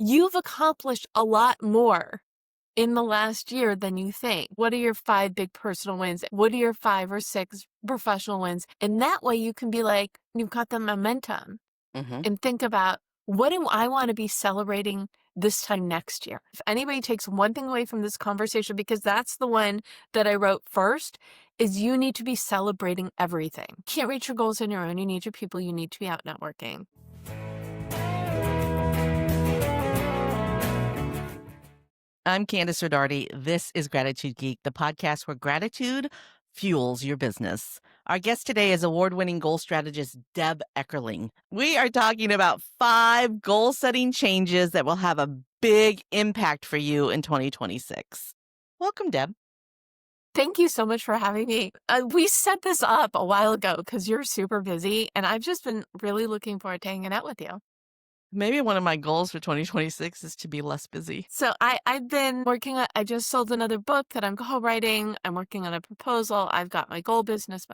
you've accomplished a lot more in the last year than you think. What are your 5 big personal wins? What are your 5 or 6 professional wins? And that way you can be like, you've got the momentum Mm-hmm. and think about, what do I want to be celebrating this time next year? If anybody takes one thing away from this conversation, because that's the one that I wrote first, is you need to be celebrating everything. You can't reach your goals on your own. You need your people. You need to be out networking. I'm Candace Rodarty. This is Gratitude Geek, the podcast where gratitude fuels your business. Our guest today is award-winning goal strategist Deb Eckerling. We are talking about 5 goal-setting changes that will have a big impact for you in 2026. Welcome, Deb. Thank you so much for having me. We set this up a while ago because you're super busy, and I've just been really looking forward to hanging out with you. Maybe one of my goals for 2026 is to be less busy. So I've been working on, I just sold another book that I'm co-writing. I'm working on a proposal. I've got my goal business,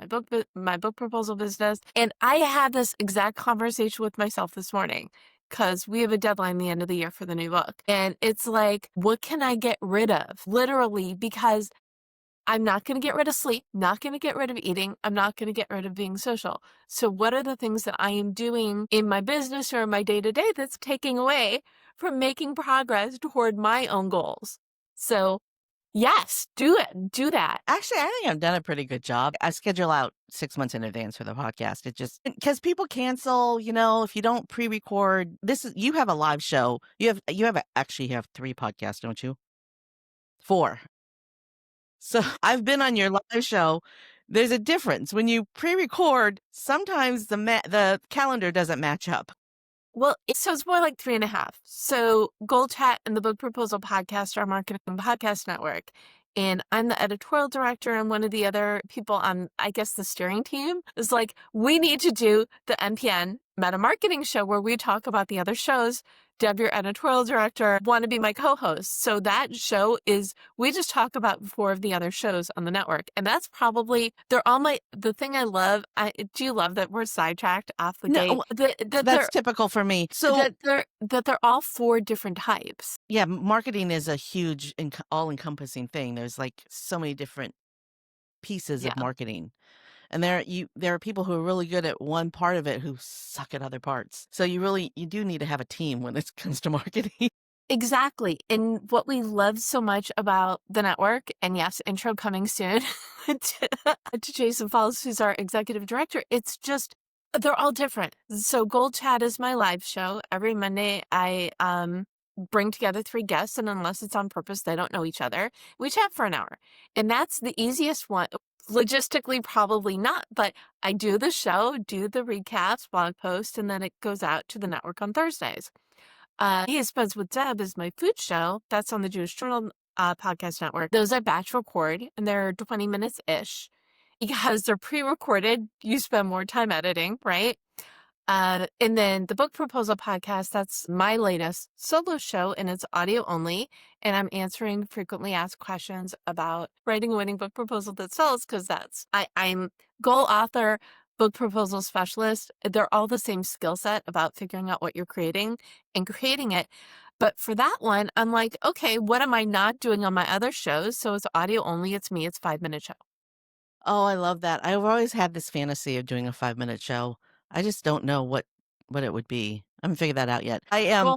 my book proposal business. And I had this exact conversation with myself this morning because we have a deadline the end of the year for the new book. And it's like, what can I get rid of? Literally, because I'm not going to get rid of sleep, not going to get rid of eating. I'm not going to get rid of being social. So what are the things that I am doing in my business or in my day-to-day that's taking away from making progress toward my own goals? So yes, do it. Do that. Actually, I think I've done a pretty good job. I schedule out 6 months in advance for the podcast. It just, because people cancel, if you don't pre-record. You have a live show. Actually, you have 3 podcasts, don't you? 4. So I've been on your live show. There's a difference. When you pre-record, sometimes the calendar doesn't match up. Well, so it's more like 3.5. So Gold Chat and the Book Proposal Podcast are our marketing podcast network. And I'm the editorial director, and one of the other people on, I guess, the steering team is like, we need to do the MPN Meta Marketing Show where we talk about the other shows. Deb, your editorial director, want to be my co-host. So that show is, we just talk about 4 of the other shows on the network. And that's probably, they're all the thing I love. Do you love that we're sidetracked off the gate? That's typical for me. So that they're all 4 different types. yeah, marketing is a huge all-encompassing thing. There's like so many different pieces of marketing. And there are people who are really good at one part of it who suck at other parts. So you do need to have a team when it comes to marketing. Exactly. And what we love so much about the network, and yes, intro coming soon to Jason Falls, who's our executive director, it's just, they're all different. So Gold Chat is my live show. Every Monday, I bring together 3 guests, and unless it's on purpose, they don't know each other. We chat for an hour. And that's the easiest one. Logistically, probably not, but I do the show, do the recaps, blog post, and then it goes out to the network on Thursdays. He Spends with Deb is my food show. That's on the Jewish Journal podcast network. Those I batch record, and they're 20 minutes-ish. Because they're pre-recorded, you spend more time editing, right? And then the Book Proposal Podcast, that's my latest solo show, and it's audio only. And I'm answering frequently asked questions about writing a winning book proposal that sells, because I'm goal author, book proposal specialist. They're all the same skill set about figuring out what you're creating and creating it. But for that one, I'm like, okay, what am I not doing on my other shows? So it's audio only. It's me. It's 5-minute show. Oh, I love that. I've always had this fantasy of doing a 5-minute show. I just don't know what it would be. I haven't figured that out yet. I am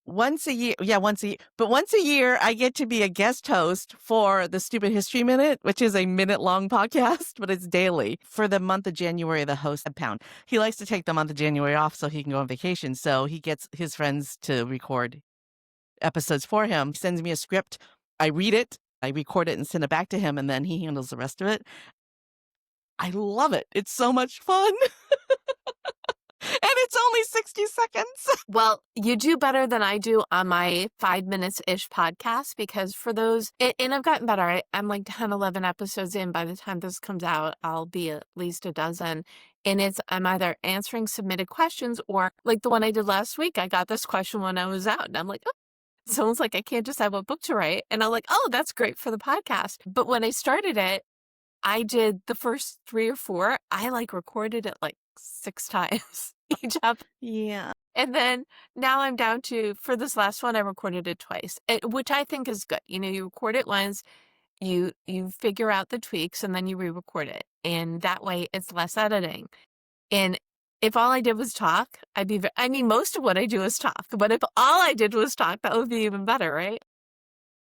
once a year. Yeah, once a year. But once a year, I get to be a guest host for the Stupid History Minute, which is a minute-long podcast, but it's daily. For the month of January, the host, Pound, he likes to take the month of January off so he can go on vacation. So he gets his friends to record episodes for him. He sends me a script. I read it. I record it and send it back to him, and then he handles the rest of it. I love it. It's so much fun. And it's only 60 seconds. Well, you do better than I do on my 5 minutes-ish podcast, because for those, and I've gotten better. I'm like 10, 11 episodes in. By the time this comes out, I'll be at least a dozen. And I'm either answering submitted questions, or like the one I did last week, I got this question when I was out, and I'm like, oh, someone's like, I can't decide what book to write. And I'm like, oh, that's great for the podcast. But when I started it, I did the first 3 or 4. I recorded it like 6 times. each up. Yeah. And then now I'm down to, for this last one, I recorded it twice, which I think is good. You know, you record it once, you figure out the tweaks, and then you re-record it. And that way it's less editing. And if all I did was talk, I mean, most of what I do is talk, but if all I did was talk, that would be even better, right?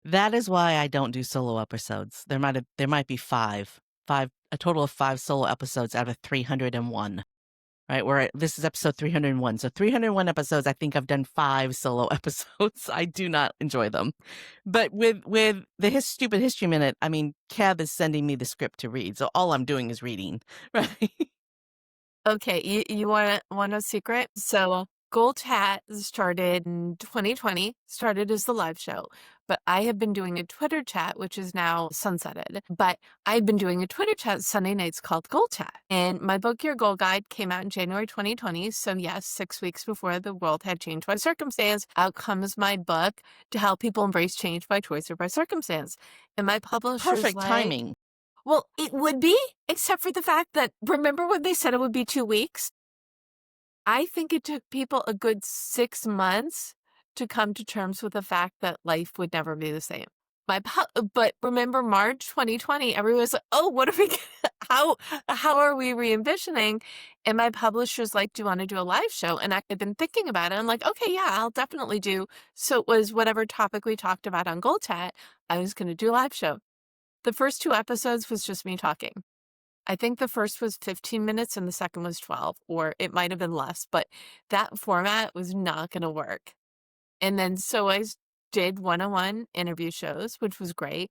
That is why I don't do solo episodes. There might be a total of 5 solo episodes out of 301. Right, this is episode 301. So 301 episodes, I think I've done 5 solo episodes. I do not enjoy them. But with the Stupid History Minute, I mean, Kev is sending me the script to read, so all I'm doing is reading, right? Okay, you want a secret? So Gold Chat started in 2020, started as the live show, but I have been doing a Twitter chat, which is now sunsetted. But I've been doing a Twitter chat Sunday nights called Gold Chat. And my book, Your Goal Guide, came out in January 2020. So yes, 6 weeks before the world had changed by circumstance, out comes my book to help people embrace change by choice or by circumstance. And my publisher's Perfect like, timing. well, it would be, except for the fact that, remember when they said it would be 2 weeks? I think it took people a good 6 months to come to terms with the fact that life would never be the same. But remember March 2020, everyone was like, "Oh, what are we gonna, how are we re-envisioning?" And my publisher's like, "Do you want to do a live show?" And I've been thinking about it. I'm like, "Okay, yeah, I'll definitely do." So it was whatever topic we talked about on Gold Chat, I was going to do a live show. The first 2 episodes was just me talking. I think the first was 15 minutes and the second was 12, or it might have been less, but that format was not going to work. And then so did one-on-one interview shows, which was great.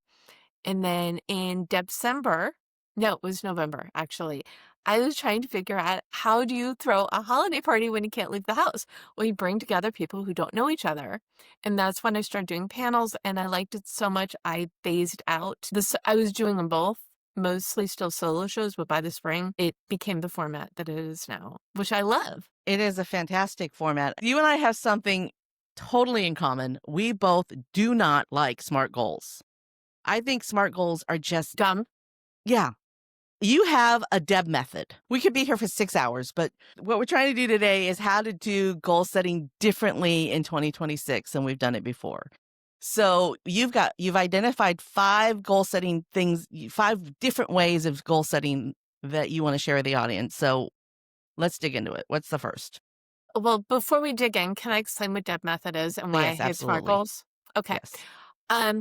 And then in December, no, it was November, actually. I was trying to figure out, how do you throw a holiday party when you can't leave the house? Well, you bring together people who don't know each other. And that's when I started doing panels, and I liked it so much I phased out this. I was doing them both, mostly still solo shows, but by the spring, it became the format that it is now, which I love. It is a fantastic format. You and I have something totally in common. We both do not like SMART goals. I think SMART goals are just Dumb. Yeah. You have a DEB method. We could be here for 6 hours, but what we're trying to do today is how to do goal setting differently in 2026 than we've done it before. So you've identified 5 goal setting things, 5 different ways of goal setting that you want to share with the audience. So let's dig into it. What's the first? Well, before we dig in, can I explain what DEB method is and why I Yes, hate SMART absolutely. goals? Okay. Yes.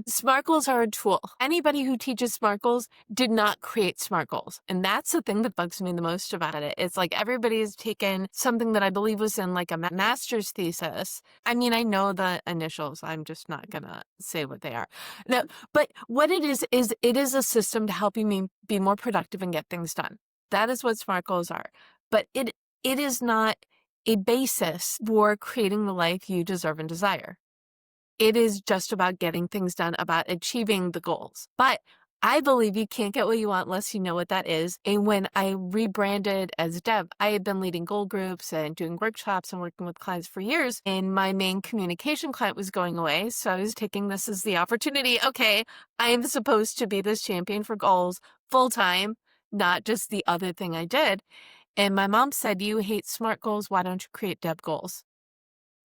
SMART goals are a tool. Anybody who teaches SMART goals did not create SMART goals. And that's the thing that bugs me the most about it. It's like everybody's taken something that I believe was in like a master's thesis. I mean, I know the initials. I'm just not going to say what they are. No, but what it is it is a system to help you be more productive and get things done. That is what SMART goals are. But it is not a basis for creating the life you deserve and desire. It is just about getting things done, about achieving the goals. But I believe you can't get what you want unless you know what that is. And when I rebranded as Deb, I had been leading goal groups and doing workshops and working with clients for years. And my main communication client was going away. So I was taking this as the opportunity. Okay, I am supposed to be this champion for goals full time, not just the other thing I did. And my mom said, "You hate SMART goals. Why don't you create Deb goals?"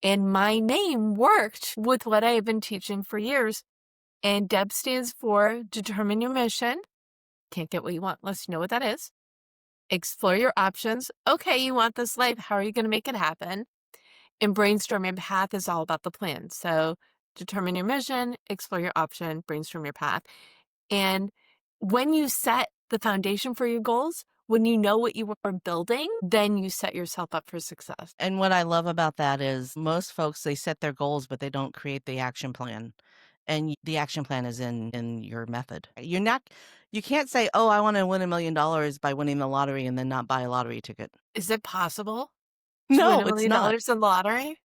And my name worked with what I have been teaching for years. And DEB stands for determine your mission. Can't get what you want unless you know what that is. Explore your options. Okay, you want this life. How are you going to make it happen? And brainstorm your path is all about the plan. So determine your mission, explore your option, brainstorm your path. And when you set the foundation for your goals, when you know what you are building, then you set yourself up for success. And what I love about that is most folks, they set their goals, but they don't create the action plan. And the action plan is in your method. You can't say, "Oh, I want to win $1 million by winning the lottery," and then not buy a lottery ticket. Is it possible to win No, $1 it's million not. in the lottery?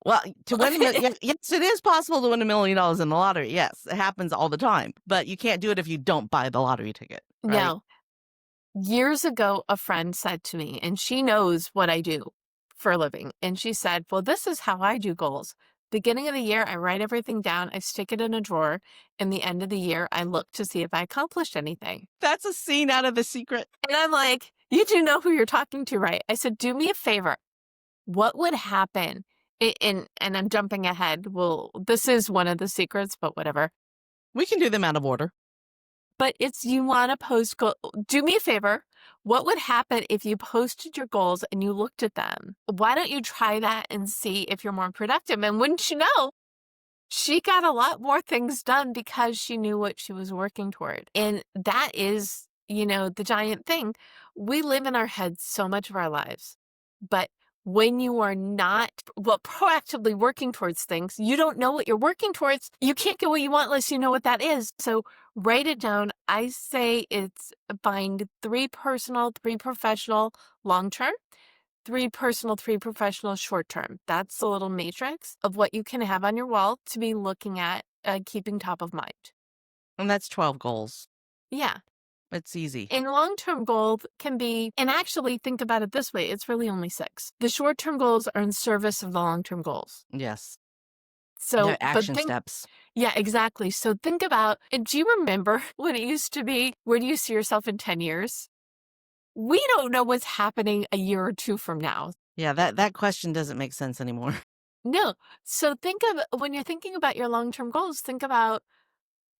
Well, to win yes, it is possible to win $1 million in the lottery. Yes, it happens all the time. But you can't do it if you don't buy the lottery ticket, right? No. Years ago, a friend said to me, and she knows what I do for a living, and she said, "Well, this is how I do goals. Beginning of the year, I write everything down, I stick it in a drawer, and the end of the year, I look to see if I accomplished anything." That's a scene out of The Secret. And I'm like, "You do know who you're talking to, right?" I said, "Do me a favor. what would happen and I'm jumping ahead. Well, this is one of the secrets, but whatever. We can do them out of order. But it's you want to post do me a favor. What would happen if you posted your goals and you looked at them? Why don't you try that and see if you're more productive? And wouldn't you know, she got a lot more things done because she knew what she was working toward. And that is, the giant thing. We live in our heads so much of our lives. But when you are not, proactively working towards things, you don't know what you're working towards. You can't get what you want unless you know what that is. So write it down. I say it's find 3 personal, 3 professional, long-term. 3 personal, 3 professional, short term. That's the little matrix of what you can have on your wall to be looking at, keeping top of mind. And that's 12 goals. Yeah. It's easy. And long-term goals can be, and actually think about it this way, it's really only 6. The short-term goals are in service of the long-term goals. Yes. So, They're action steps. Yeah, exactly. So think about, and do you remember when it used to be, where do you see yourself in 10 years? We don't know what's happening a year or 2 from now. Yeah, that question doesn't make sense anymore. No. So think of, when you're thinking about your long-term goals, think about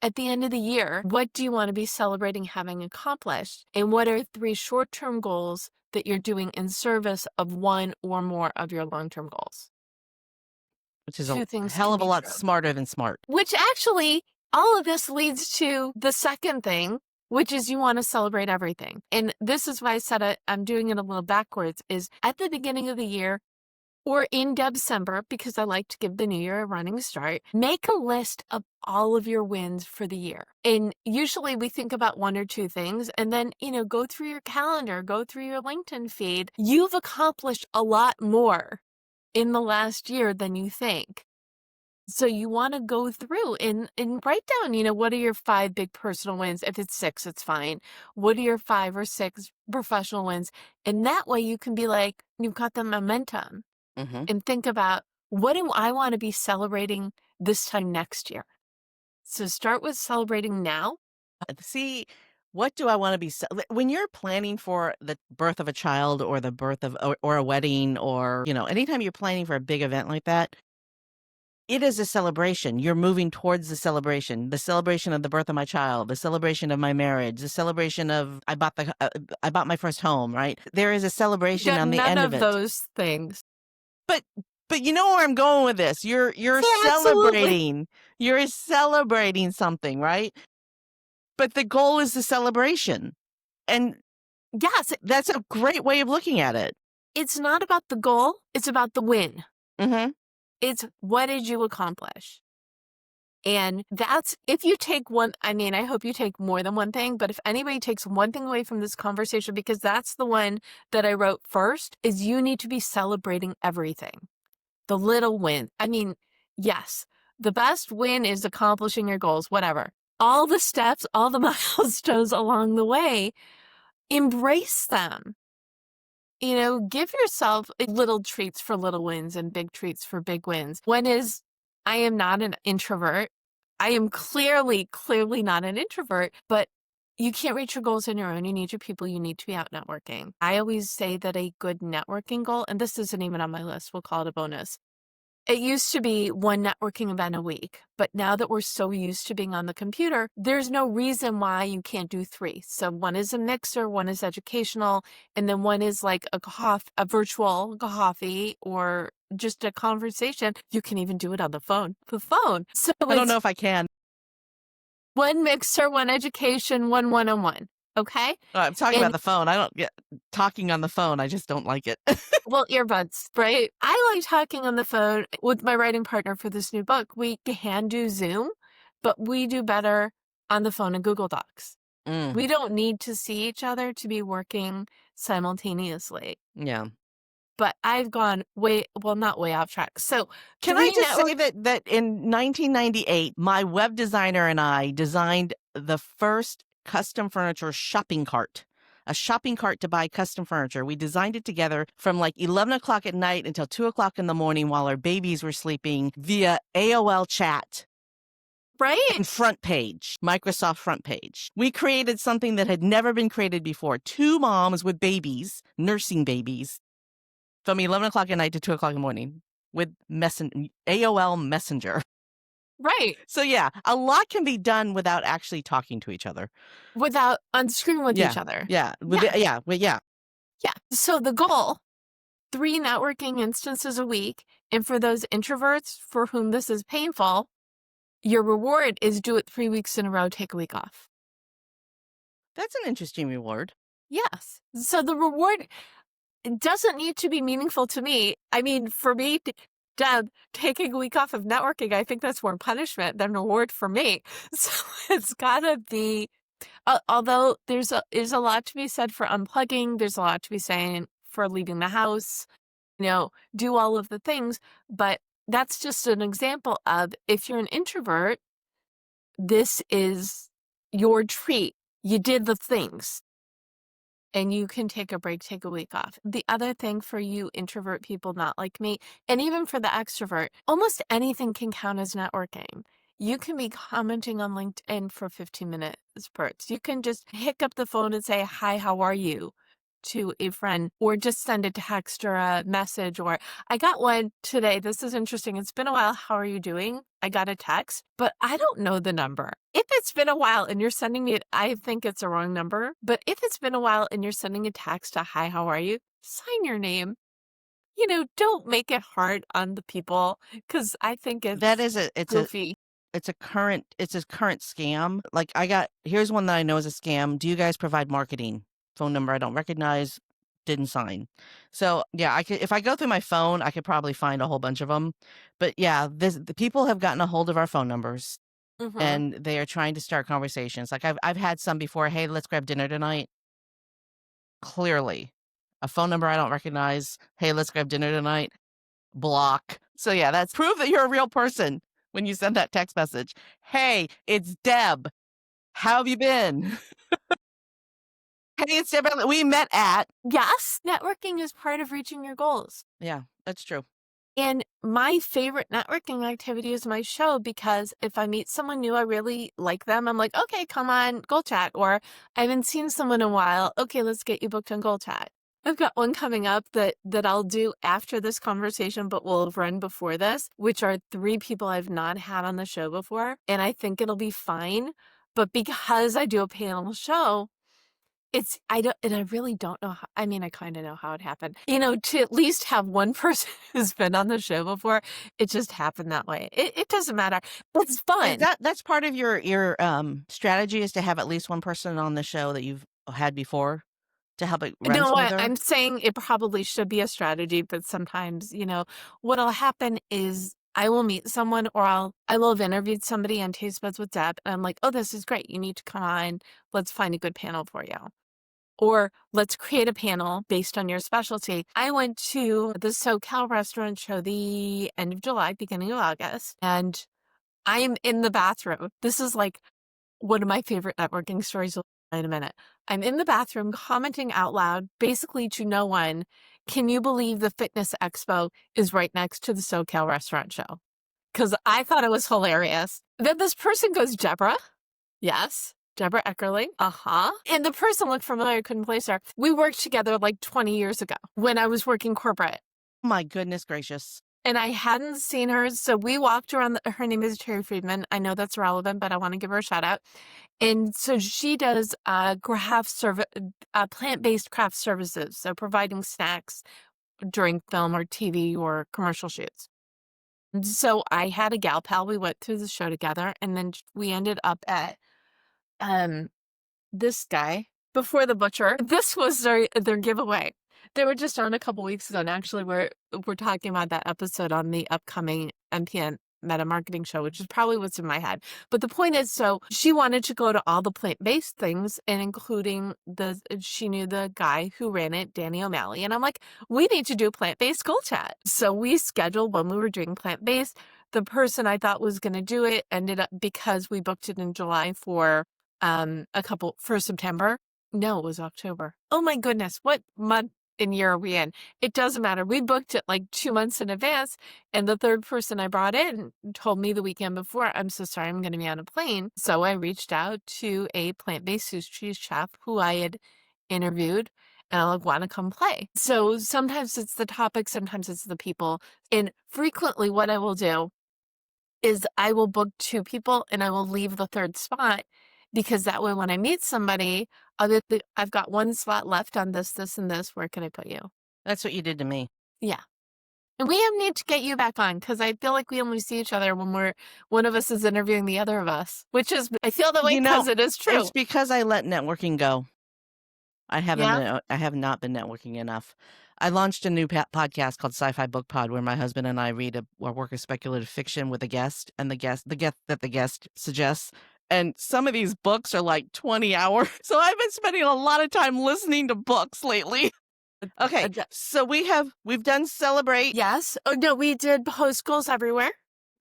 at the end of the year, what do you want to be celebrating having accomplished? And what are 3 short-term goals that you're doing in service of one or more of your long-term goals? Which is 2 a things hell can of a be lot true. smarter than smart. Which actually, all of this leads to the second thing, which is you want to celebrate everything. And this is why I said I'm doing it a little backwards, is at the beginning of the year or in December, because I like to give the new year a running start, make a list of all of your wins for the year. And usually we think about 1 or 2 things and then, go through your calendar, go through your LinkedIn feed. You've accomplished a lot more in the last year than you think. So you want to go through and write down, what are your 5 big personal wins? If it's 6, it's fine. What are your 5 or 6 professional wins? And that way you can be like, you've got the momentum and think about, what do I want to be celebrating this time next year? So start with celebrating now. See, what do I want to be when you're planning for the birth of a child or the birth of or a wedding or, anytime you're planning for a big event like that, it is a celebration. You're moving towards the celebration of the birth of my child, the celebration of my marriage, the celebration of I bought my first home, right? There is a celebration Yeah, on the none end of of it. those things. But you know where I'm going with this. You're celebrating. You're celebrating something, right? But the goal is the celebration. And yes, that's a great way of looking at it. It's not about the goal. It's about the win. Mm-hmm. It's what did you accomplish? And that's, if you take one, I hope you take more than one thing, but if anybody takes one thing away from this conversation, because that's the one that I wrote first, is you need to be celebrating everything. The little win. Yes, the best win is accomplishing your goals, whatever. All the steps, all the milestones along the way, embrace them. Give yourself little treats for little wins and big treats for big wins. One is, I am not an introvert. I am clearly not an introvert, but you can't reach your goals on your own. You need your people. You need to be out networking. I always say that a good networking goal, and this isn't even on my list, we'll call it a bonus. It used to be 1 networking event a week, but now that we're so used to being on the computer, there's no reason why you can't do 3. So 1 is a mixer, 1 is educational, and then 1 is like a virtual coffee or just a conversation. You can even do it on the phone. So I don't know if I can. 1 mixer, 1 education, 1 one-on-one. Okay? I'm talking about the phone. I don't get talking on the phone. I just don't like it. Well, earbuds, right? I like talking on the phone with my writing partner for this new book. We can do Zoom, but we do better on the phone and Google Docs. We don't need to see each other to be working simultaneously. Yeah. But I've gone not way off track. So can I just say that in 1998, my web designer and I designed the first custom furniture shopping cart, a shopping cart to buy custom furniture. We designed it together from like 11 o'clock at night until 2 o'clock in the morning while our babies were sleeping via AOL chat. Right? And front page, Microsoft front page. We created something that had never been created before. 2 moms with babies, nursing babies, from 11 o'clock at night to 2 o'clock in the morning with AOL Messenger. Right. So yeah, a lot can be done without actually talking to each other. Without on screen with Yeah. each other. Yeah. Yeah. Yeah. Yeah. So the goal, 3 networking instances a week. And for those introverts for whom this is painful, your reward is do it 3 weeks in a row, take a week off. That's an interesting reward. Yes. So the reward doesn't need to be meaningful to me. I mean, for me, Deb, taking a week off of networking, I think that's more punishment than reward for me. So it's gotta be, although there's a lot to be said for unplugging. There's a lot to be saying for leaving the house, do all of the things. But that's just an example of, if you're an introvert, this is your treat. You did the things. And you can take a break, take a week off. The other thing for you introvert people not like me, and even for the extrovert, almost anything can count as networking. You can be commenting on LinkedIn for 15-minute spurts. You can just pick up the phone and say, hi, how are you? To a friend, or just send a text or a message. Or I got one today. This is interesting. It's been a while. How are you doing? I got a text, but I don't know the number. If it's been a while and you're sending me I think it's a wrong number. But if it's been a while and you're sending a text to hi, how are you? Sign your name. Don't make it hard on the people, because I think it's goofy. It's a current scam. Like here's one that I know is a scam. Do you guys provide marketing? Phone number I don't recognize, didn't sign. So yeah, if I go through my phone, I could probably find a whole bunch of them. But yeah, the people have gotten a hold of our phone numbers, and they are trying to start conversations. Like I've had some before. Hey, let's grab dinner tonight. Clearly, a phone number I don't recognize. Hey, let's grab dinner tonight. Block. So yeah, that's proof that you're a real person when you send that text message. Hey, it's Deb. How have you been? Hey, it's Deb. We met at. Yes, networking is part of reaching your goals. Yeah, that's true. And my favorite networking activity is my show, because if I meet someone new, I really like them. I'm like, okay, come on, Goal Chat. Or I haven't seen someone in a while. Okay, let's get you booked on Goal Chat. I've got one coming up that I'll do after this conversation, but will run before this, which are 3 people I've not had on the show before. And I think it'll be fine. But because I do a panel show, I really don't know how, I mean, I kind of know how it happened. To at least have one person who's been on the show before, it just happened that way. It doesn't matter. It's fun. That's part of your strategy, is to have at least one person on the show that you've had before to help it run smoother? I'm saying it probably should be a strategy, but sometimes, what'll happen is I will meet someone, or I will have interviewed somebody on Taste Buds with Deb, and I'm like, oh, this is great. You need to come on. Let's find a good panel for you. Or let's create a panel based on your specialty. I went to the SoCal restaurant show the end of July, beginning of August, and I'm in the bathroom. This is like one of my favorite networking stories. In a minute. I'm in the bathroom commenting out loud, basically to no one, can you believe the Fitness Expo is right next to the SoCal restaurant show? Because I thought it was hilarious. Then this person goes, Debra? Yes. Debra Eckerling? Uh-huh. And the person looked familiar, couldn't place her. We worked together like 20 years ago when I was working corporate. My goodness gracious. And I hadn't seen her, so we walked around. Her name is Terry Friedman. I know that's relevant, but I want to give her a shout out. And so she does plant-based craft services, so providing snacks during film or TV or commercial shoots. And so I had a gal pal. We went through the show together, and then we ended up at this guy, Before the Butcher. This was their giveaway. They were just on a couple weeks ago, and actually we're talking about that episode on the upcoming MPN Meta Marketing Show, which is probably what's in my head. But the point is, so she wanted to go to all the plant-based things, and including she knew the guy who ran it, Danny O'Malley. And I'm like, we need to do plant-based Goal Chat. So we scheduled when we were doing plant-based. The person I thought was going to do it ended up, because we booked it in July for for September. No, it was October. Oh my goodness. What month and year are we in? It doesn't matter. We booked it like 2 months in advance. And the third person I brought in told me the weekend before, I'm so sorry, I'm going to be on a plane. So I reached out to a plant-based sushi chef who I had interviewed and I'll want to come play. So sometimes it's the topic, sometimes it's the people. And frequently what I will do is I will book 2 people and I will leave the 3rd spot, because that way when I meet somebody, I've got 1 spot left on this, and this. Where can I put you? That's what you did to me. Yeah. And we need to get you back on, because I feel like we only see each other when one of us is interviewing the other of us, which is, I feel that way because it is true. It's because I let networking go. I have not been networking enough. I launched a new podcast called Sci-Fi Book Pod, where my husband and I read a work of speculative fiction with a guest, and the guest that the guest suggests. And some of these books are like 20 hours. So I've been spending a lot of time listening to books lately. Okay, so we've done Celebrate. Yes. Oh, no, we did Post Goals Everywhere.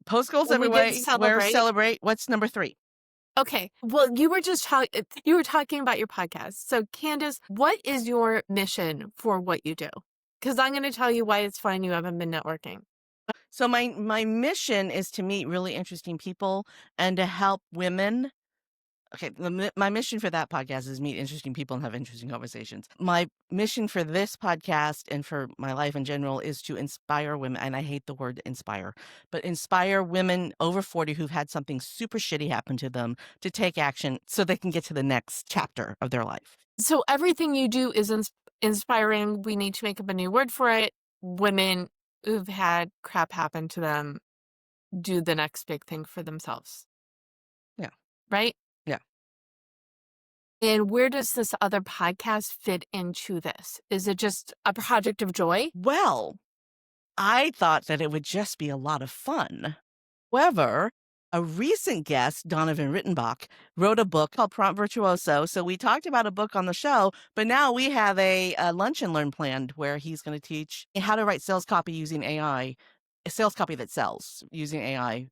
Post Goals Everywhere. Where Celebrate. What's number 3? Okay. Well, you were talking about your podcast. So Candace, what is your mission for what you do? Because I'm going to tell you why it's fine you haven't been networking. So my mission is to meet really interesting people and to help women. Okay, my mission for that podcast is meet interesting people and have interesting conversations. My mission for this podcast and for my life in general is to inspire women, and I hate the word inspire, but inspire women over 40 who've had something super shitty happen to them to take action so they can get to the next chapter of their life. So everything you do is inspiring. We need to make up a new word for it. Women who've had crap happen to them do the next big thing for themselves. Yeah. Right? Yeah. And where does this other podcast fit into this? Is it just a project of joy? Well, I thought that it would just be a lot of fun. However, a recent guest, Donovan Rittenbach, wrote a book called Prompt Virtuoso. So we talked about a book on the show, but now we have a lunch and learn planned where he's going to teach how to write sales copy using AI, a sales copy that sells using AI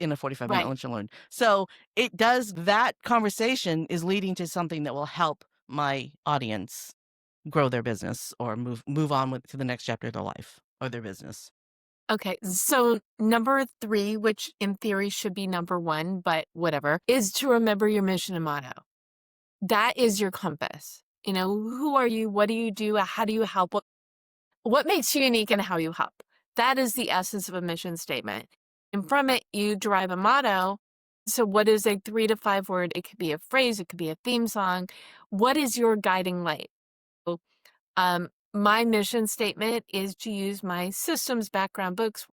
in a 45-minute lunch and learn. So that conversation is leading to something that will help my audience grow their business or move on to the next chapter of their life or their business. Okay, so number 3, which in theory should be number 1, but whatever, is to remember your mission and motto. That is your compass. You know, who are you? What do you do? How do you help? What makes you unique and how you help? That is the essence of a mission statement. And from it, you derive a motto. So what is a 3 to 5 word? It could be a phrase. It could be a theme song. What is your guiding light? My mission statement is to use my systems background books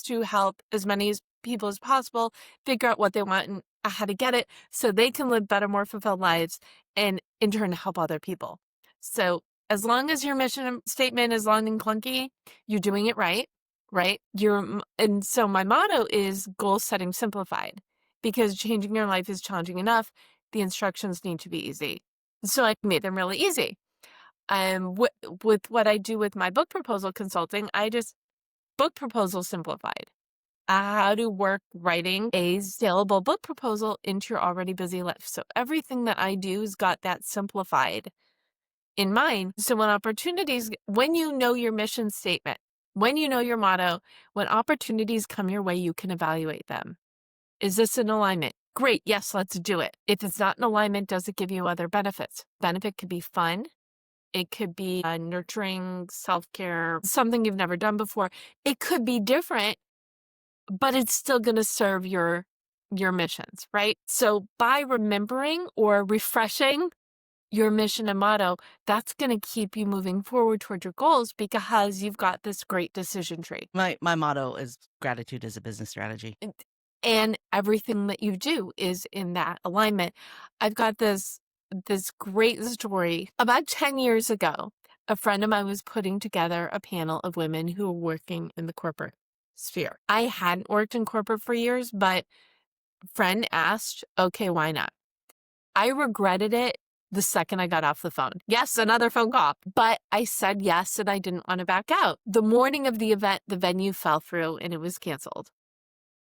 to help as many people as possible figure out what they want and how to get it so they can live better, more fulfilled lives and in turn help other people. So as long as your mission statement is long and clunky, you're doing it right? And so my motto is goal setting simplified, because changing your life is challenging enough. The instructions need to be easy. So I made them really easy. With what I do with my book proposal consulting, book proposal simplified. How to work writing a saleable book proposal into your already busy life. So everything that I do has got that simplified in mind. So when you know your mission statement, when you know your motto, when opportunities come your way, you can evaluate them. Is this in alignment? Great. Yes, let's do it. If it's not in alignment, does it give you other benefits? Benefit could be fun. It could be nurturing, self-care, something you've never done before. It could be different, but it's still going to serve your missions, right? So by remembering or refreshing your mission and motto, that's going to keep you moving forward toward your goals because you've got this great decision tree. My motto is gratitude as a business strategy. And everything that you do is in that alignment. I've got this great story. About 10 years ago, a friend of mine was putting together a panel of women who were working in the corporate sphere. I hadn't worked in corporate for years, but friend asked, okay, why not? I regretted it the second I got off the phone. Yes, another phone call. But I said yes, and I didn't want to back out. The morning of the event, the venue fell through and it was canceled.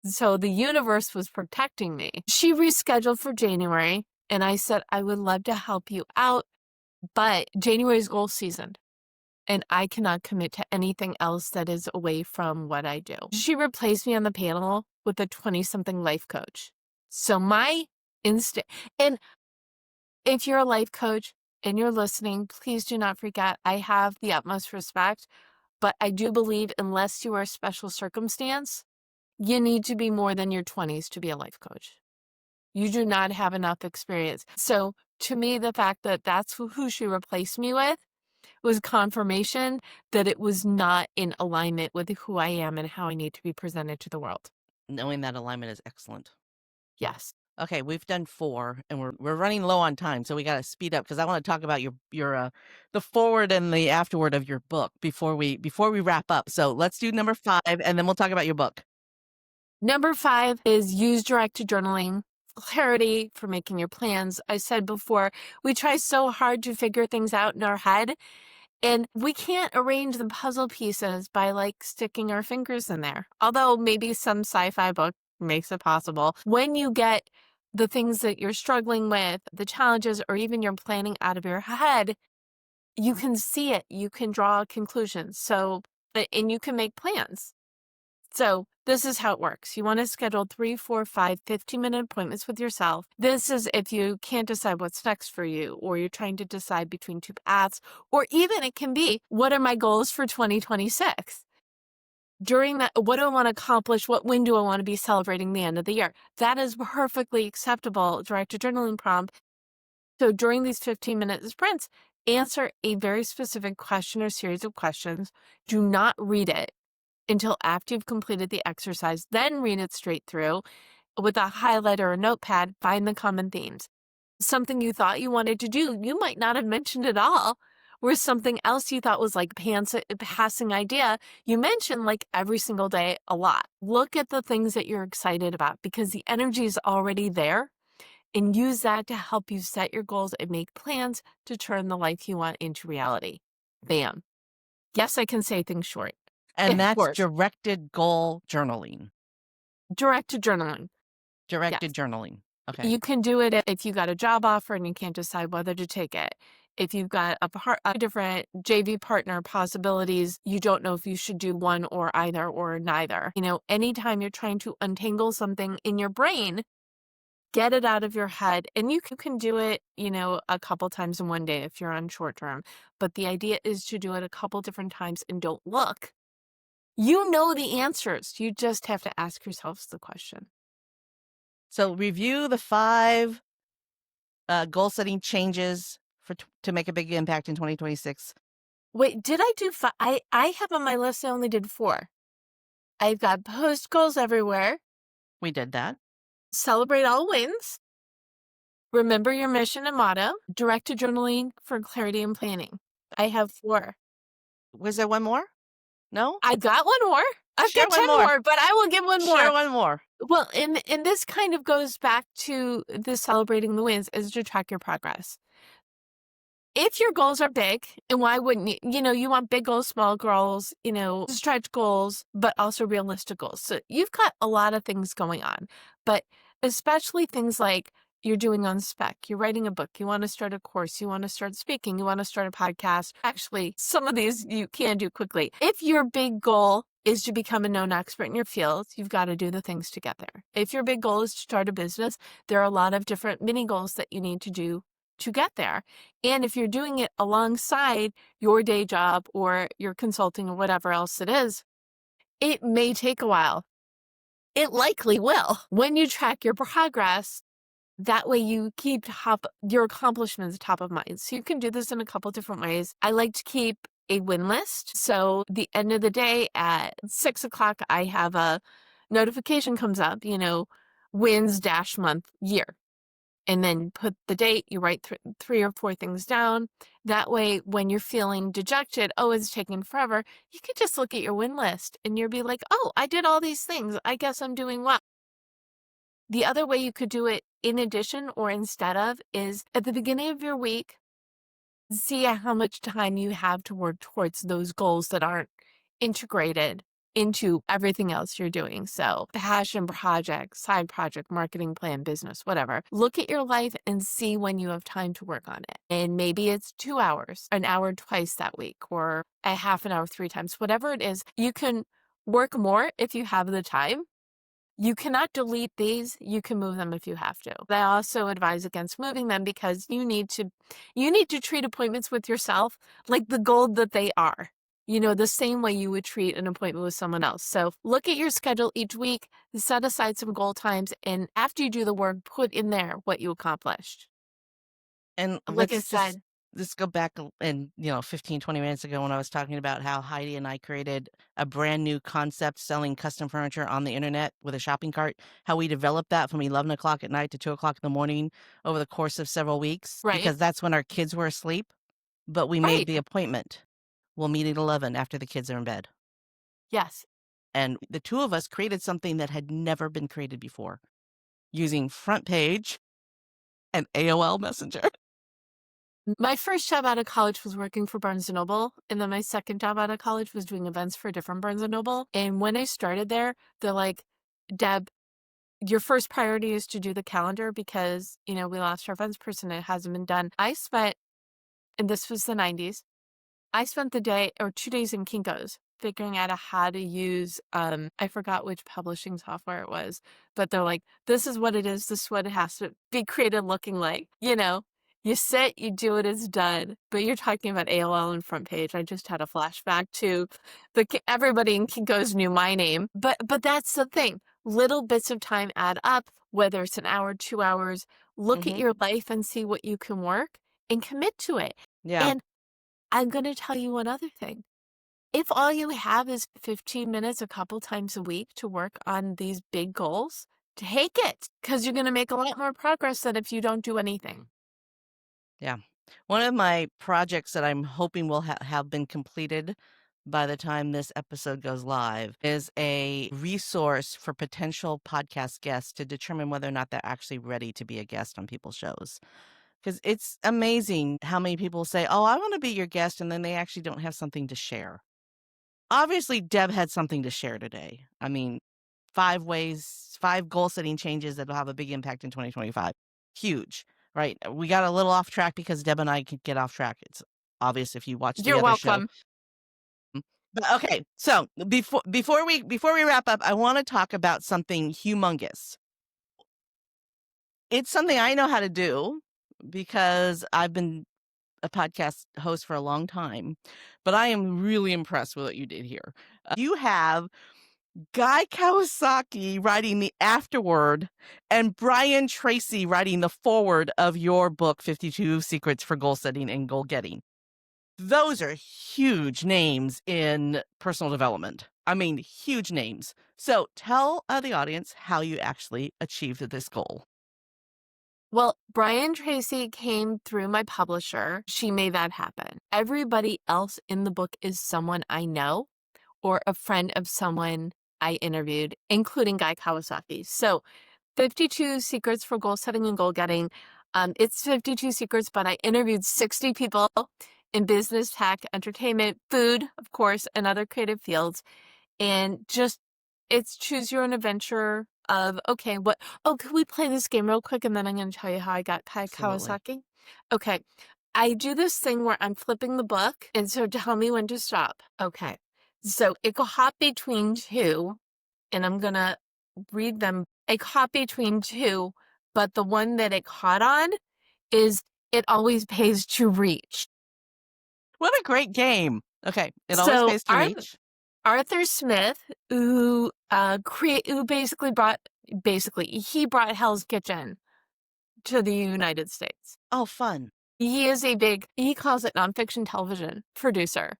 So the universe was protecting me. She rescheduled for January. And I said, I would love to help you out, but January is goal season and I cannot commit to anything else that is away from what I do. She replaced me on the panel with a 20-something life coach. So my instinct, and if you're a life coach and you're listening, please do not freak out. I have the utmost respect, but I do believe unless you are a special circumstance, you need to be more than your 20s to be a life coach. You do not have enough experience. So to me, the fact that that's who she replaced me with was confirmation that it was not in alignment with who I am and how I need to be presented to the world. Knowing that alignment is excellent. Yes. Okay, we've done 4, and we're running low on time, so we gotta speed up because I want to talk about your the forward and the afterward of your book before we wrap up. So let's do number 5, and then we'll talk about your book. Number 5 is use directed journaling. Clarity for making your plans. I said before, we try so hard to figure things out in our head, and we can't arrange the puzzle pieces by like sticking our fingers in there. Although maybe some sci-fi book makes it possible. When you get the things that you're struggling with, the challenges, or even your planning out of your head, you can see it. You can draw conclusions. So, and you can make plans. So this is how it works. You want to schedule 3, 4, 5, 15-minute appointments with yourself. This is if you can't decide what's next for you, or you're trying to decide between 2 paths, or even it can be, what are my goals for 2026? During that, what do I want to accomplish? What win do I want to be celebrating the end of the year? That is perfectly acceptable directed journaling prompt. So during these 15-minute sprints, answer a very specific question or series of questions. Do not read it until after you've completed the exercise, then read it straight through with a highlighter or a notepad, find the common themes. Something you thought you wanted to do, you might not have mentioned at all, whereas something else you thought was like passing idea, you mention like every single day a lot. Look at the things that you're excited about because the energy is already there, and use that to help you set your goals and make plans to turn the life you want into reality. Bam. Yes, I can say things short. And Of that's course. directed goal journaling. Directed journaling. Directed Yes. journaling. Okay. You can do it if you got a job offer and you can't decide whether to take it. If you've got a different JV partner possibilities, you don't know if you should do one or either or neither. You know, anytime you're trying to untangle something in your brain, get it out of your head. And you can do it, you know, a couple times in one day if you're on short term. But the idea is to do it a couple different times and don't look. You know the answers. You just have to ask yourselves the question. So review the 5 goal setting changes to make a big impact in 2026. Wait, did I do 5? I have on my list, I only did 4. I've got post goals everywhere. We did that. Celebrate all wins. Remember your mission and motto. Directed journaling for clarity and planning. I have 4. Was there one more? No? I got one more. I've Share got one 10 more. more, but I will give one more. Share one more. Well, and this kind of goes back to the celebrating the wins is to track your progress. If your goals are big, and why wouldn't you? You know, you want big goals, small goals, you know, stretch goals, but also realistic goals. So you've got a lot of things going on, but especially things like you're doing on spec, you're writing a book, you want to start a course, you want to start speaking, you want to start a podcast. Actually, some of these you can do quickly. If your big goal is to become a known expert in your field, you've got to do the things to get there. If your big goal is to start a business, there are a lot of different mini goals that you need to do to get there. And if you're doing it alongside your day job or your consulting or whatever else it is, it may take a while. It likely will. When you track your progress, that way you keep your accomplishments top of mind. So you can do this in a couple different ways. I like to keep a win list. So the end of the day at 6 o'clock, I have a notification comes up, you know, wins dash month year. And then put the date, you write 3 or 4 things down. That way, when you're feeling dejected, oh, it's taking forever, you could just look at your win list and you'll be like, oh, I did all these things. I guess I'm doing well. The other way you could do it in addition or instead of is at the beginning of your week, see how much time you have to work towards those goals that aren't integrated into everything else you're doing. So passion project, side project, marketing plan, business, whatever. Look at your life and see when you have time to work on it. And maybe it's 2 hours, an hour twice that week, or a half an hour 3 times, whatever it is. You can work more if you have the time, You cannot delete these. You can move them if you have to. I also advise against moving them because you need to treat appointments with yourself like the gold that they are. The same way you would treat an appointment with someone else. So look at your schedule each week, set aside some goal times, and after you do the work, put in there what you accomplished. And Like I let's said, just go back and 15, 20 minutes ago when I was talking about how Heidi and I created a brand new concept selling custom furniture on the internet with a shopping cart, how we developed that from 11 o'clock at night to 2 o'clock in the morning over the course of several weeks, right, because that's when our kids were asleep, but we made right, the appointment. We'll meet at 11 after the kids are in bed. yes. And the two of us created something that had never been created before using Front Page and AOL Messenger. My first job out of college was working for Barnes& and Noble, and then my second job out of college was doing events for a different Barnes& and Noble. And when I started there, they're like, Deb, your first priority is to do the calendar because, we lost our events person. It hasn't been done. And this was the 90s, I spent the day or 2 days in Kinko's figuring out how to use, I forgot which publishing software it was, but they're like, this is what it is. This is what it has to be created looking like. You sit, you do it, it's done. But you're talking about AOL and Front Page. I just had a flashback to everybody in Kinko's knew my name. But that's the thing. Little bits of time add up, whether it's an hour, 2 hours. Look at Mm-hmm. your life and see what you can work and commit to it. Yeah. And I'm going to tell you one other thing. If all you have is 15 minutes a couple times a week to work on these big goals, take it because you're going to make a lot more progress than if you don't do anything. Yeah. One of my projects that I'm hoping will have been completed by the time this episode goes live is a resource for potential podcast guests to determine whether or not they're actually ready to be a guest on people's shows. Because it's amazing how many people say, oh, I want to be your guest, and then they actually don't have something to share. Obviously, Deb had something to share today. I mean, 5 goal-setting changes that will have a big impact in 2025. Huge, right? We got a little off track because Deb and I could get off track. It's obvious if you watch the You're other show. welcome. But okay, so before we wrap up, I want to talk about something humongous. It's something I know how to do because I've been a podcast host for a long time, but I am really impressed with what you did here. You have Guy Kawasaki writing the afterword and Brian Tracy writing the foreword of your book, 52 Secrets for Goal Setting and Goal Getting. Those are huge names in personal development. I mean, huge names. So tell the audience how you actually achieved this goal. Well, Brian Tracy came through my publisher. She made that happen. Everybody else in the book is someone I know or a friend of someone I interviewed, including Guy Kawasaki. So 52 Secrets for Goal Setting and Goal Getting. It's 52 secrets, but I interviewed 60 people in business, tech, entertainment, food, of course, and other creative fields. And it's choose your own adventure of, okay, can we play this game real quick? And then I'm going to tell you how I got Absolutely. Kawasaki. Okay. I do this thing where I'm flipping the book. And so tell me when to stop. Okay. So it could hop between two, and I'm going to read them. It hop between two, but the one that it caught on is it always pays to reach. What a great game. Okay. It always So pays to reach. Arthur Smith, who he brought Hell's Kitchen to the United States. Oh, fun. He is he calls it nonfiction television producer.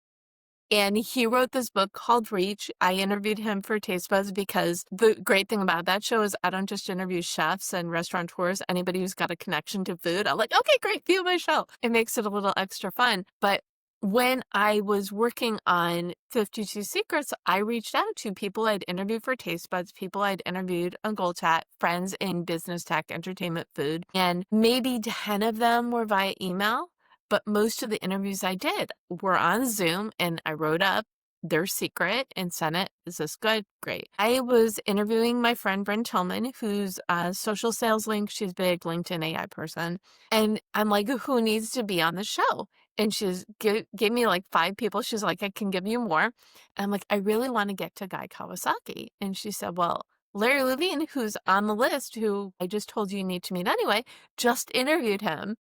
And he wrote this book called Reach. I interviewed him for Taste Buds because the great thing about that show is I don't just interview chefs and restaurateurs, anybody who's got a connection to food. I'm like, okay, great, be on my show. It makes it a little extra fun. But when I was working on 52 Secrets, I reached out to people I'd interviewed for Taste Buds, people I'd interviewed on Goal Chat, friends in business, tech, entertainment, food, and maybe 10 of them were via email. But most of the interviews I did were on Zoom, and I wrote up their secret and sent it. Is this good? Great. I was interviewing my friend Bryn Tillman, who's a social sales link. She's a big LinkedIn AI person. And I'm like, who needs to be on the show? And she's gave me like 5 people. She's like, I can give you more. And I'm like, I really want to get to Guy Kawasaki. And she said, well, Larry Levine, who's on the list, who I just told you need to meet anyway, just interviewed him.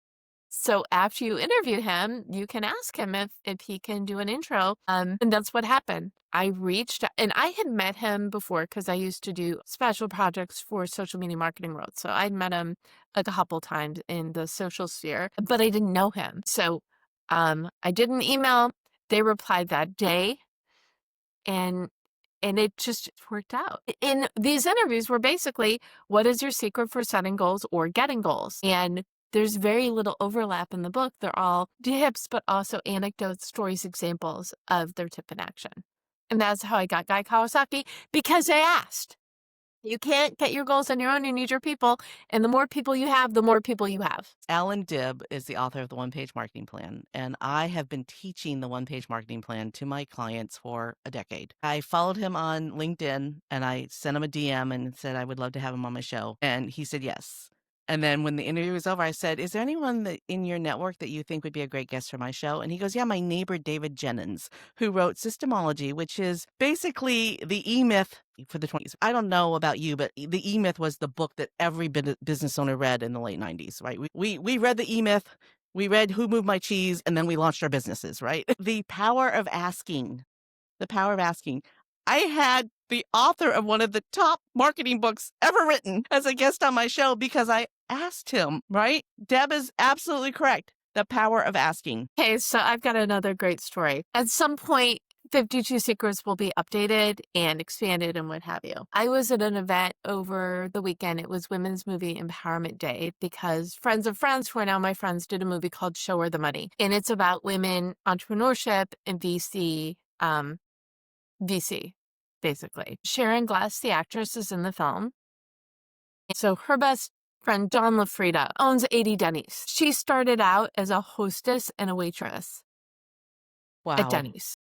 So after you interview him, you can ask him if he can do an intro. And that's what happened. I reached, and I had met him before because I used to do special projects for social media marketing world. So I'd met him like a couple times in the social sphere, but I didn't know him. So I did an email. They replied that day, and it just worked out. In these interviews were basically, what is your secret for setting goals or getting goals? And there's very little overlap in the book. They're all tips, but also anecdotes, stories, examples of their tip in action. And that's how I got Guy Kawasaki, because I asked. You can't get your goals on your own. You need your people. And the more people you have, the more people you have. Alan Dibb is the author of the One-Page Marketing Plan, and I have been teaching the One-Page Marketing Plan to my clients for a decade. I followed him on LinkedIn, and I sent him a DM and said I would love to have him on my show, and he said yes. And then when the interview was over, I said, is there anyone in your network that you think would be a great guest for my show? And he goes, yeah, my neighbor David Jennings, who wrote Systemology, which is basically the E-Myth for the 20s. I don't know about you, but the E-Myth was the book that every business owner read in the late 90s, right? We read the E-Myth, we read Who Moved My Cheese, and then we launched our businesses, right? The power of asking. The power of asking. I had the author of one of the top marketing books ever written as a guest on my show because I asked him, right? Deb is absolutely correct. The power of asking. Okay, so I've got another great story. At some point, 52 Secrets will be updated and expanded and what have you. I was at an event over the weekend. It was Women's Movie Empowerment Day because friends of friends who are now my friends did a movie called Show Her the Money. And it's about women entrepreneurship and VC, basically. Sharon Glass, the actress, is in the film. So her best friend, Dawn LaFrida, owns 80 Denny's. She started out as a hostess and a waitress at Wow. Denny's.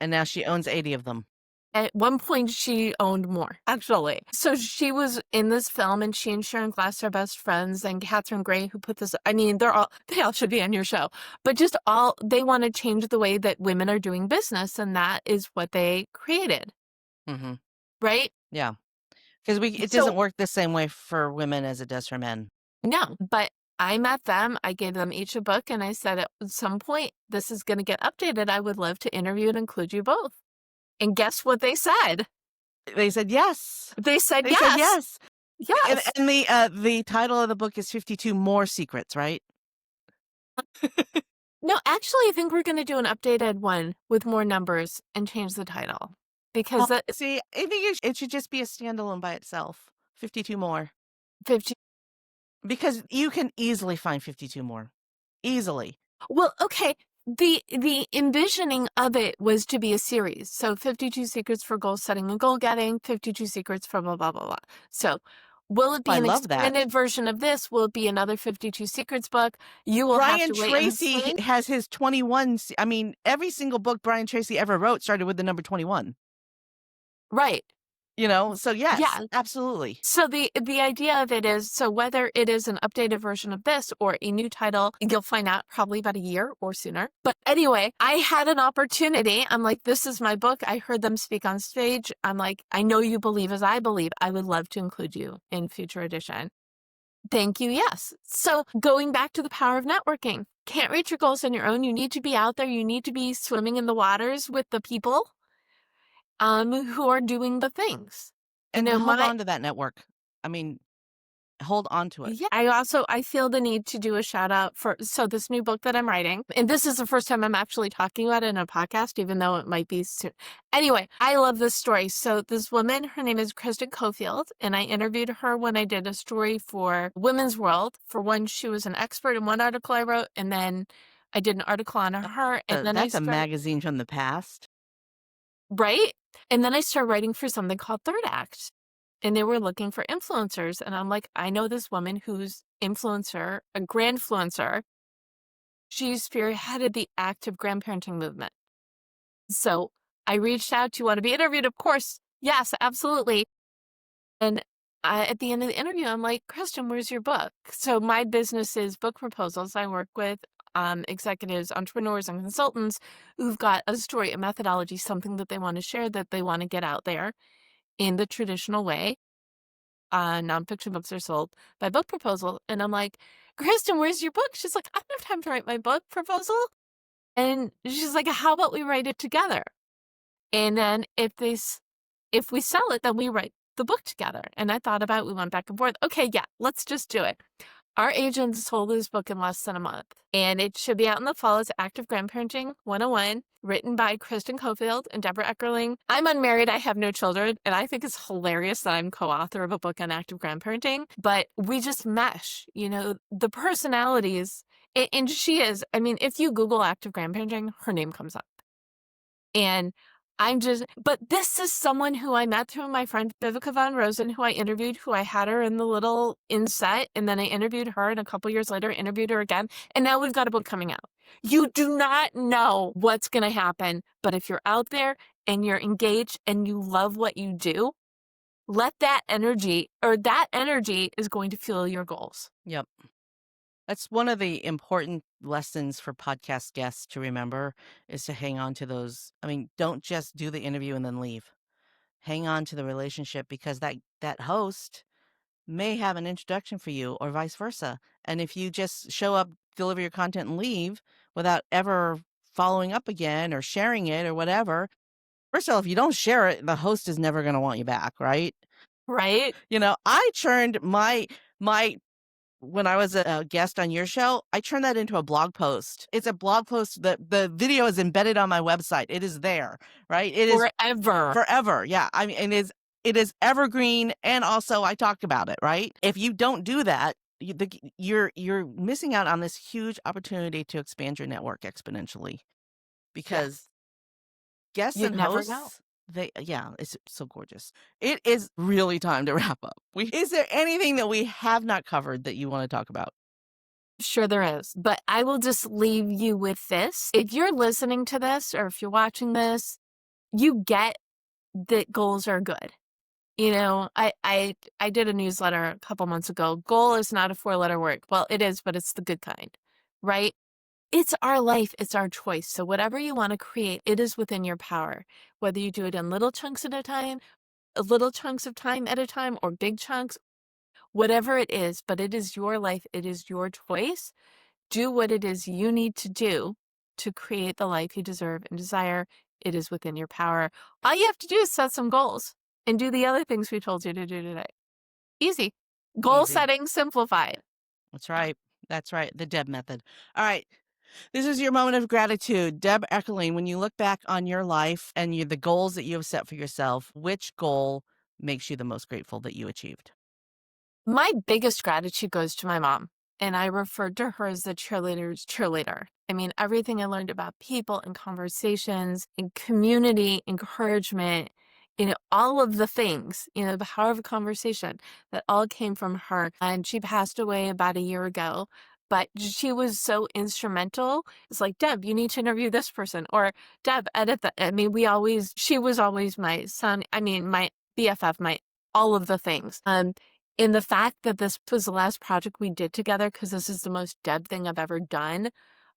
And now she owns 80 of them. At one point, she owned more, actually. So she was in this film, and she and Sharon Glass are best friends, and Catherine Gray, who put this, I mean, they all should be on your show, but just they want to change the way that women are doing business, and that is what they created. Mm-hmm. Right? Yeah. Because it doesn't work the same way for women as it does for men. No, but I met them. I gave them each a book, and I said at some point, this is going to get updated. I would love to interview and include you both. And guess what they said? They said yes. They said They yes. said yes. Yes. And the title of the book is 52 More Secrets, right? No, actually, I think we're going to do an updated one with more numbers and change the title. Because see, I think it should just be a standalone by itself. 52 more. 50. Because you can easily find 52 more. Easily. Well, okay. The envisioning of it was to be a series. So 52 Secrets for Goal Setting and Goal Getting, 52 Secrets for blah, blah, blah, blah. So will it be an expanded version of this? Will it be another 52 Secrets book? You will have to wait. Brian Tracy has his 21. I mean, every single book Brian Tracy ever wrote started with the number 21. Right. You know, so yes, yeah, absolutely. So the idea of it is, so whether it is an updated version of this or a new title, you'll find out probably about a year or sooner. But anyway, I had an opportunity. I'm like, this is my book. I heard them speak on stage. I'm like, I know you believe as I believe. I would love to include you in future edition. Thank you. Yes. So going back to the power of networking, can't reach your goals on your own. You need to be out there. You need to be swimming in the waters with the people who are doing the things. And hold on to that network. I mean, hold on to it. Yeah. I feel the need to do a shout out for this new book that I'm writing. And this is the first time I'm actually talking about it in a podcast, even though it might be soon. Anyway, I love this story. So this woman, her name is Kristen Cofield, and I interviewed her when I did a story for Women's World. For one, she was an expert in one article I wrote, and then I did an article on her. And then that's a magazine from the past. Right? And then I started writing for something called Third Act. And they were looking for influencers. And I'm like, I know this woman who's a grandfluencer. She spearheaded the active grandparenting movement. So I reached out, do you want to be interviewed? Of course. Yes, absolutely. And at the end of the interview, I'm like, Kristen, where's your book? So my business is book proposals. I work with executives, entrepreneurs, and consultants who've got a story, a methodology, something that they want to share, that they want to get out there in the traditional way. nonfiction books are sold by book proposal. And I'm like, Kristen, where's your book? She's like, I don't have time to write my book proposal. And she's like, how about we write it together? And then if we sell it, then we write the book together. And I thought about it. We went back and forth. Okay, yeah, let's just do it. Our agent sold this book in less than a month, and it should be out in the fall. It's Active Grandparenting 101, written by Kristen Cofield and Debra Eckerling. I'm unmarried. I have no children, and I think it's hilarious that I'm co-author of a book on active grandparenting, but we just mesh, the personalities. And she is, I mean, if you Google active grandparenting, her name comes up. And but this is someone who I met through my friend Vivica Von Rosen, who I interviewed, who I had her in the little inset, and then I interviewed her, and a couple years later, interviewed her again, and now we've got a book coming out. You do not know what's going to happen, but if you're out there and you're engaged and you love what you do, let that energy is going to fuel your goals. Yep. That's one of the important lessons for podcast guests to remember is to hang on to those. I mean, don't just do the interview and then leave. Hang on to the relationship because that host may have an introduction for you or vice versa. And if you just show up, deliver your content and leave without ever following up again or sharing it or whatever, first of all, if you don't share it, the host is never going to want you back, right? Right. I turned my when I was a guest on your show, I turned that into a blog post. It's a blog post that the video is embedded on my website. It is there, right? It is forever. Yeah. I mean, it is evergreen. And also I talked about it, right? If you don't do that, you're missing out on this huge opportunity to expand your network exponentially because guests and hosts, it's so gorgeous. It is really time to wrap up. Is there anything that we have not covered that you want to talk about? Sure there is, but I will just leave you with this. If you're listening to this or if you're watching this, you get that goals are good. I did a newsletter a couple months ago. Goal is not a 4-letter word. Well, it is, but it's the good kind, right? It's our life. It's our choice. So whatever you want to create, it is within your power. Whether you do it in little chunks at a time, little chunks of time at a time, or big chunks, whatever it is, but it is your life. It is your choice. Do what it is you need to do to create the life you deserve and desire. It is within your power. All you have to do is set some goals and do the other things we told you to do today. Easy. Goal setting simplified. That's right. That's right. The DEB method. All right. This is your moment of gratitude. Debra Eckerling, when you look back on your life and the goals that you have set for yourself, which goal makes you the most grateful that you achieved? My biggest gratitude goes to my mom, and I referred to her as the cheerleader's cheerleader. I mean, everything I learned about people and conversations and community, encouragement, all of the things, the power of a conversation, that all came from her. And she passed away about a year ago. But she was so instrumental. It's like, Deb, you need to interview this person. Or, Deb, edit that. I mean, she was always my my BFF, all of the things. In the fact that this was the last project we did together, because this is the most Deb thing I've ever done,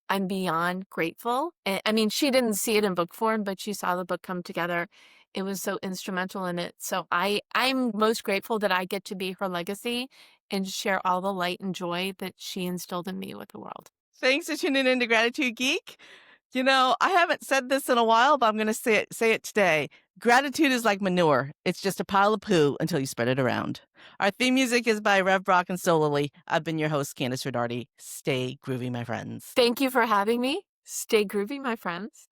I'm beyond grateful. I mean, she didn't see it in book form, but she saw the book come together. It was so instrumental in it. So I'm most grateful that I get to be her legacy and share all the light and joy that she instilled in me with the world. Thanks for tuning in to Gratitude Geek. I haven't said this in a while, but I'm going to say it today. Gratitude is like manure. It's just a pile of poo until you spread it around. Our theme music is by Rev Brock and Solely. I've been your host, Candace Ridardi. Stay groovy, my friends. Thank you for having me. Stay groovy, my friends.